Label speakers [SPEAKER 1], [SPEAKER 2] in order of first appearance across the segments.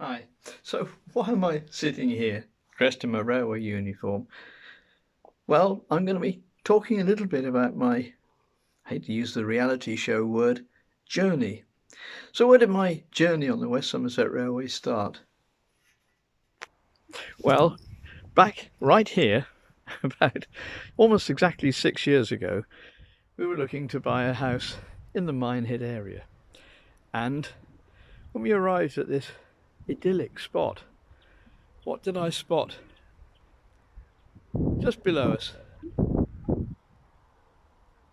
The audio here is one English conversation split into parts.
[SPEAKER 1] Hi. So why am I sitting here dressed in my railway uniform? Well, I'm going to be talking a little bit about my, I hate to use the reality show word, journey. So where did my journey on the West Somerset Railway start? Well, back right here, about almost exactly 6 years ago, we were looking to buy a house in the Minehead area. And when we arrived at this idyllic spot, what did I spot? Just below us,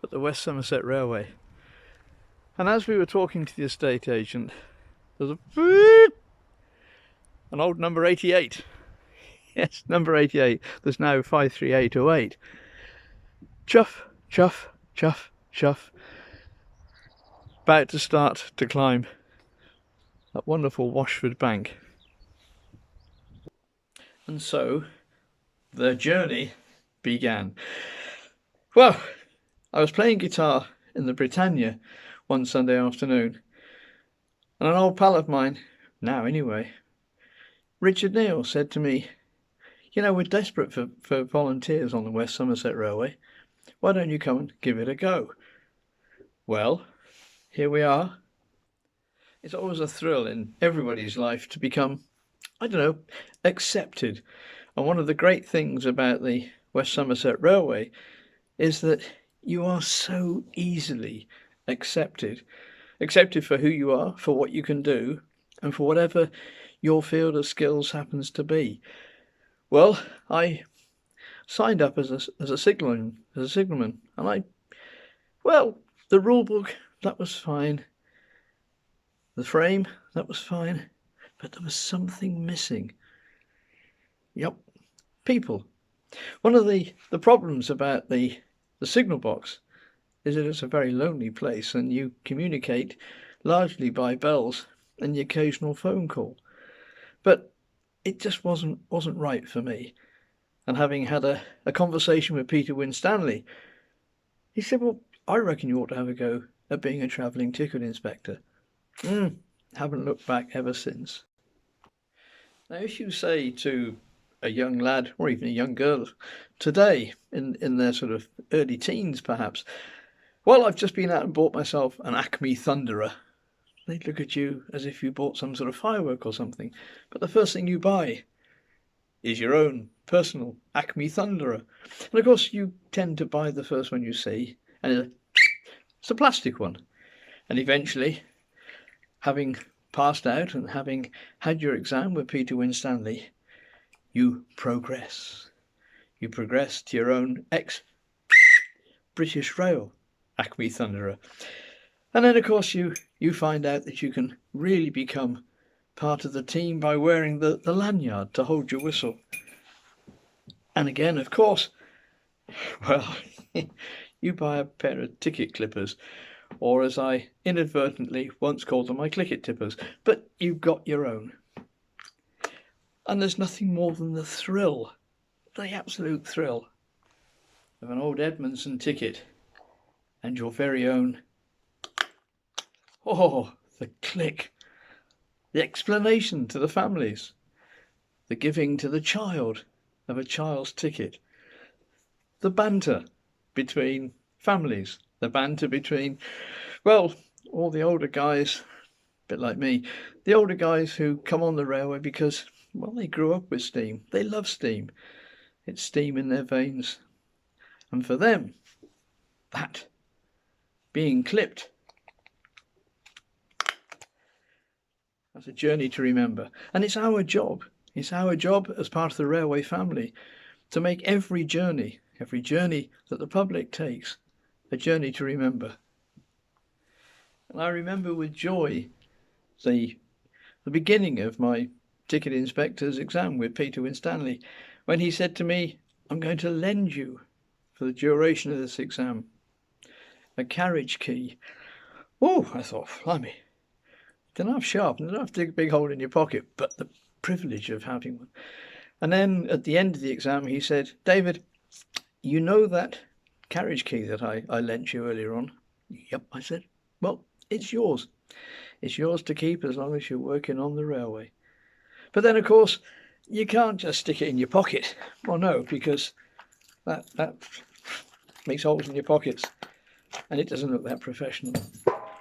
[SPEAKER 1] at the West Somerset Railway. And as we were talking to the estate agent, there's a beep, an old number 88. Yes, number 88. There's now 53808. Chuff, chuff, chuff, chuff. About to start to climb that wonderful Washford bank. And so the journey began. Well, I was playing guitar in the Britannia one Sunday afternoon, and an old pal of mine, now anyway, Richard Neal, said to me, we're desperate for volunteers on the West Somerset Railway. Why don't you come and give it a go? Well, here we are. It's always a thrill in everybody's life to become, accepted. And one of the great things about the West Somerset Railway is that you are so easily accepted. Accepted for who you are, for what you can do, and for whatever your field of skills happens to be. Well, I signed up as a signalman, and the rule book, that was fine. The frame, that was fine, but there was something missing. Yep, people. One of the problems about the signal box is that it's a very lonely place, and you communicate largely by bells and the occasional phone call. But it just wasn't right for me. And having had a conversation with Peter Winstanley, he said, well, I reckon you ought to have a go at being a travelling ticket inspector. Haven't looked back ever since. Now, if you say to a young lad or even a young girl today, in their sort of early teens perhaps, well, I've just been out and bought myself an Acme Thunderer, they'd look at you as if you bought some sort of firework or something. But the first thing you buy is your own personal Acme Thunderer. And of course, you tend to buy the first one you see, and it's a plastic one. And eventually, having passed out and having had your exam with Peter Winstanley, you progress. You progress to your own ex-British Rail Acme Thunderer. And then, of course, you find out that you can really become part of the team by wearing the lanyard to hold your whistle. And again, of course, well, you buy a pair of ticket clippers, or as I inadvertently once called them, my clicket tippers, but you've got your own. And there's nothing more than the thrill, the absolute thrill, of an old Edmondson ticket and your very own. Oh, the click, the explanation to the families, the giving to the child of a child's ticket, the banter between families, the banter between, well, all the older guys, a bit like me, the older guys who come on the railway because, well, they grew up with steam. They love steam. It's steam in their veins. And for them, that being clipped, that's a journey to remember. And it's our job as part of the railway family to make every journey that the public takes a journey to remember. And I remember with joy the beginning of my ticket inspector's exam with Peter Winstanley, when he said to me, I'm going to lend you, for the duration of this exam, a carriage key. Oh, I thought, blimey, don't have sharp, don't have to dig a big hole in your pocket, but the privilege of having one. And then at the end of the exam, he said, David, you know that carriage key that I lent you earlier on? Yep, I said. Well, it's yours. It's yours to keep as long as you're working on the railway. But then, of course, you can't just stick it in your pocket. Well, no, because that makes holes in your pockets and it doesn't look that professional.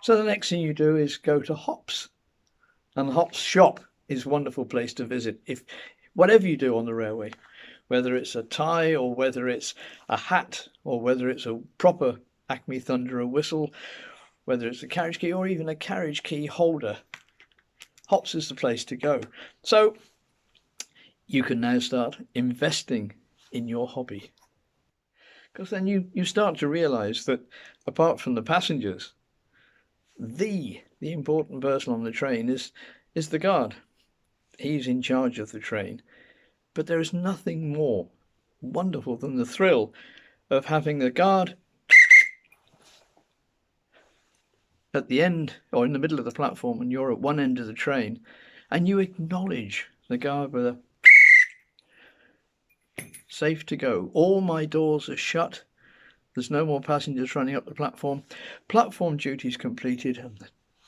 [SPEAKER 1] So the next thing you do is go to Hops. And the Hops shop is a wonderful place to visit. If whatever you do on the railway, whether it's a tie or whether it's a hat or whether it's a proper Acme Thunderer whistle, whether it's a carriage key or even a carriage key holder, Hops is the place to go. So you can now start investing in your hobby. Because then you start to realise that apart from the passengers, the important person on the train is the guard. He's in charge of the train. But there is nothing more wonderful than the thrill of having the guard at the end or in the middle of the platform and you're at one end of the train and you acknowledge the guard with a safe to go. All my doors are shut. There's no more passengers running up the platform. Platform duties completed and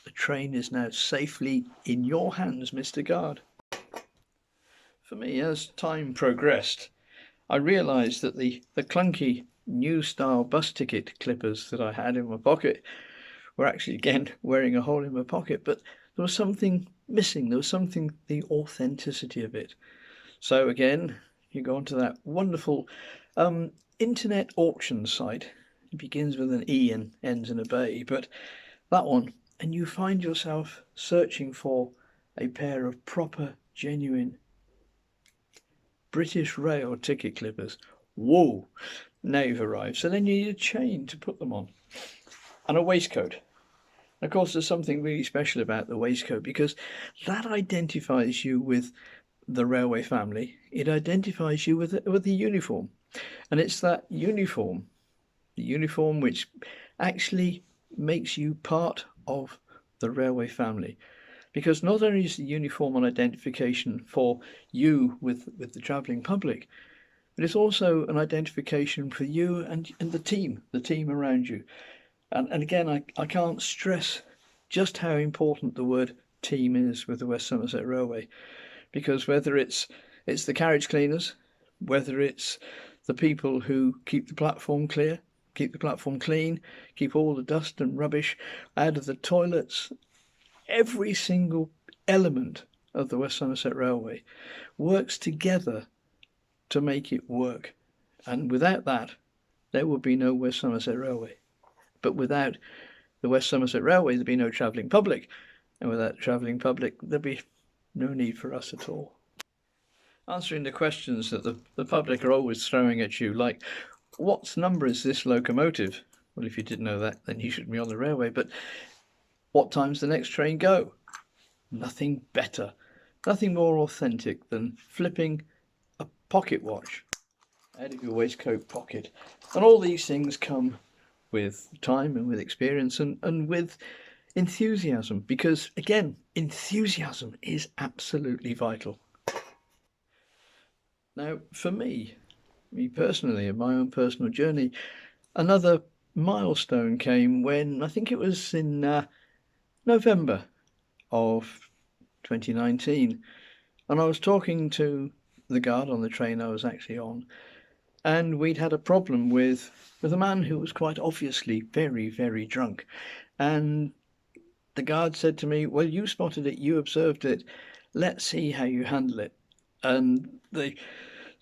[SPEAKER 1] the train is now safely in your hands, Mr. Guard. For me, as time progressed, I realised that the clunky new style bus ticket clippers that I had in my pocket were actually, again, wearing a hole in my pocket, but there was something missing. There was something, the authenticity of it. So again, you go onto that wonderful internet auction site. It begins with an E and ends in a bay, but that one, and you find yourself searching for a pair of proper, genuine British Rail ticket clippers. Whoa! Now you've arrived. So then you need a chain to put them on and a waistcoat. Of course, there's something really special about the waistcoat because that identifies you with the railway family. It identifies you with the uniform, and it's that uniform, the uniform which actually makes you part of the railway family. Because not only is the uniform an identification for you with the travelling public, but it's also an identification for you and the team around you. And again, I can't stress just how important the word team is with the West Somerset Railway, because whether it's the carriage cleaners, whether it's the people who keep the platform clear, keep the platform clean, keep all the dust and rubbish out of the toilets, every single element of the West Somerset Railway works together to make it work. And without that, there would be no West Somerset Railway. But without the West Somerset Railway, there'd be no travelling public. And without the travelling public, there'd be no need for us at all. Answering the questions that the public are always throwing at you, like, what number is this locomotive? Well, if you didn't know that, then you shouldn't be on the railway. But what time's the next train go? Nothing better, nothing more authentic than flipping a pocket watch out of your waistcoat pocket. And all these things come with time and with experience and with enthusiasm, because again, enthusiasm is absolutely vital. Now, for me personally, in my own personal journey, another milestone came when I think it was in November of 2019, and I was talking to the guard on the train I was actually on, and we'd had a problem with a man who was quite obviously very, very drunk. And the guard said to me, well, you spotted it, you observed it, let's see how you handle it. And the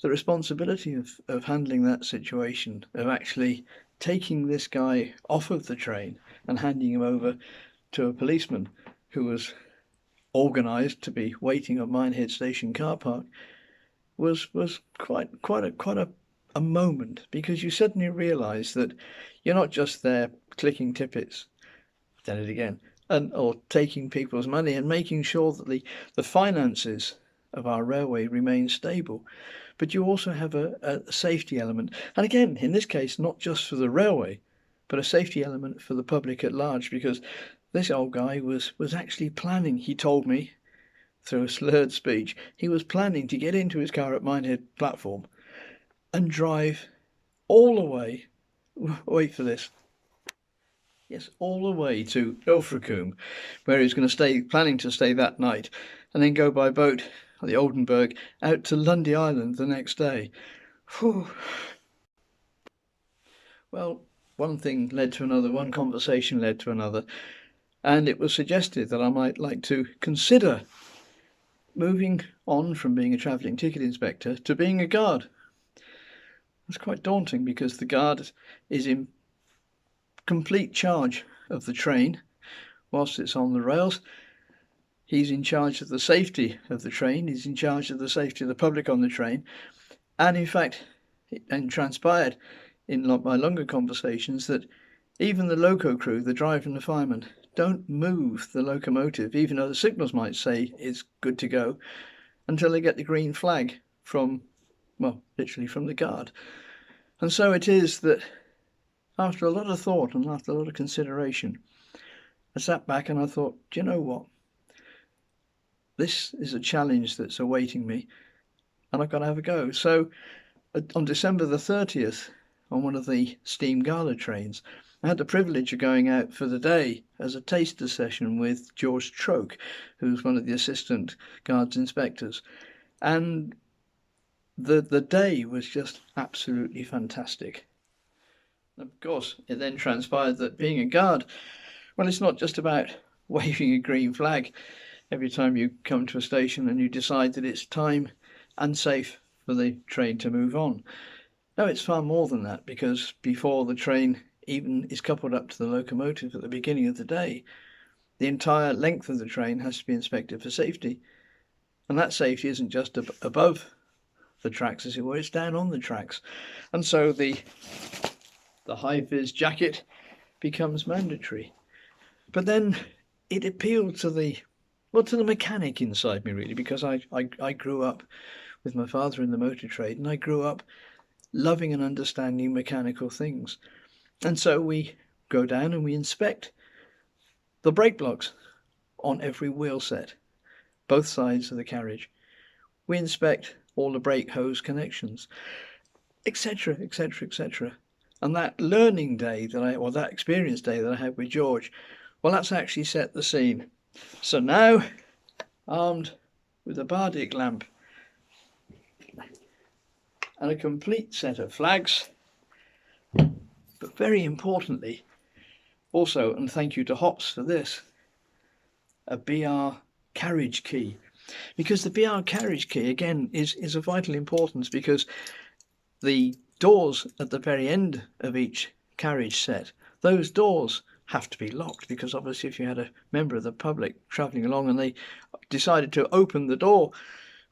[SPEAKER 1] responsibility of handling that situation, of actually taking this guy off of the train and handing him over to a policeman who was organised to be waiting at Minehead Station car park, was quite a moment, because you suddenly realise that you're not just there clicking tippets, done it again, or taking people's money and making sure that the finances of our railway remain stable, but you also have a safety element. And again, in this case, not just for the railway, but a safety element for the public at large, because this old guy was actually planning, he told me through a slurred speech, he was planning to get into his car at Minehead platform and drive all the way, wait for this, yes, all the way to Ilfracombe, where he was going to planning to stay that night, and then go by boat the Oldenburg, out to Lundy Island the next day. Whew. Well, one thing led to another, one conversation led to another, and it was suggested that I might like to consider moving on from being a travelling ticket inspector to being a guard. It's quite daunting because the guard is in complete charge of the train whilst it's on the rails. He's in charge of the safety of the train, he's in charge of the safety of the public on the train, and in fact, it transpired in my longer conversations that even the loco crew, the driver and the fireman, don't move the locomotive, even though the signals might say it's good to go, until they get the green flag from, well, literally from the guard. And so it is that after a lot of thought and after a lot of consideration, I sat back and I thought, do you know what? This is a challenge that's awaiting me, and I've got to have a go. So on December the 30th, on one of the steam gala trains, I had the privilege of going out for the day as a taster session with George Troke, who's one of the assistant guards inspectors. And the day was just absolutely fantastic. Of course, it then transpired that being a guard, well, it's not just about waving a green flag every time you come to a station and you decide that it's time and safe for the train to move on. No, it's far more than that, because before the train even is coupled up to the locomotive at the beginning of the day, the entire length of the train has to be inspected for safety. And that safety isn't just above the tracks, as it were, it's down on the tracks. And so the high-vis jacket becomes mandatory. But then it appealed to the mechanic inside me, really, because I grew up with my father in the motor trade, and I grew up loving and understanding mechanical things. And so we go down and we inspect the brake blocks on every wheel set, both sides of the carriage. We inspect all the brake hose connections, etc., etc., etc. And that learning day that experience day that I had with George, well, that's actually set the scene. So now, armed with a Bardic lamp and a complete set of flags, but very importantly, also, and thank you to Hops for this, a BR carriage key. Because the BR carriage key, again, is of vital importance, because the doors at the very end of each carriage set, those doors have to be locked, because obviously if you had a member of the public travelling along and they decided to open the door,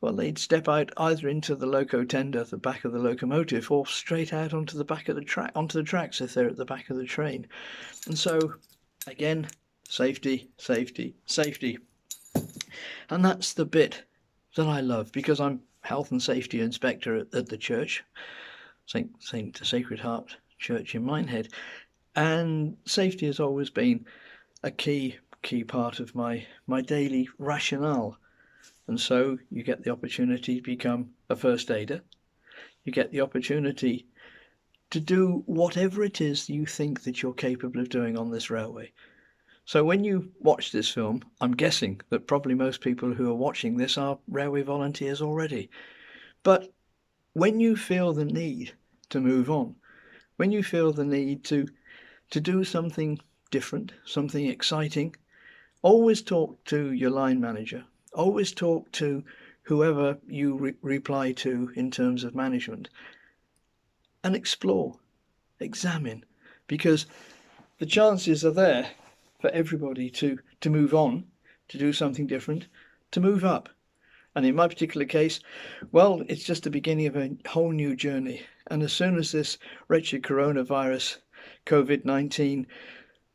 [SPEAKER 1] well, they'd step out either into the loco tender, the back of the locomotive, or straight out onto the back of the onto the tracks if they're at the back of the train. And so, again, safety, safety, safety. And that's the bit that I love, because I'm health and safety inspector at the church, St. Sacred Heart Church in Minehead, and safety has always been a key part of my daily rationale. And so you get the opportunity to become a first aider. You get the opportunity to do whatever it is you think that you're capable of doing on this railway. So when you watch this film, I'm guessing that probably most people who are watching this are railway volunteers already. But when you feel the need to move on, when you feel the need to do something different, something exciting, always talk to your line manager. Always talk to whoever you reply to in terms of management, and explore, examine, because the chances are there for everybody to move on, to do something different, to move up. And in my particular case, well, it's just the beginning of a whole new journey. And as soon as this wretched coronavirus, COVID-19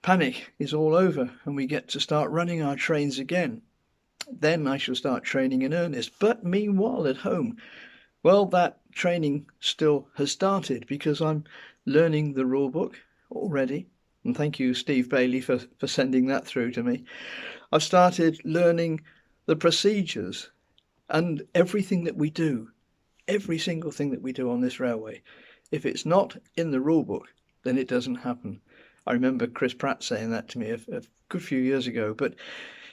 [SPEAKER 1] panic is all over and we get to start running our trains again, then I shall start training in earnest. But meanwhile at home, well, that training still has started, because I'm learning the rule book already. And thank you, Steve Bailey, for sending that through to me. I've started learning the procedures and everything that we do, every single thing that we do on this railway. If it's not in the rule book, then it doesn't happen. I remember Chris Pratt saying that to me a good few years ago, but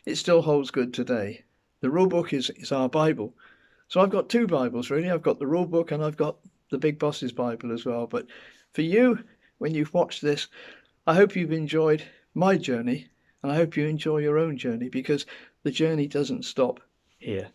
[SPEAKER 1] it still holds good today. The rule book is our Bible, So I've got two Bibles, really. I've got the rule book and I've got the Big Boss's Bible as well. But for you, when you've watched this, I hope you've enjoyed my journey, and I hope you enjoy your own journey, because the journey doesn't stop here.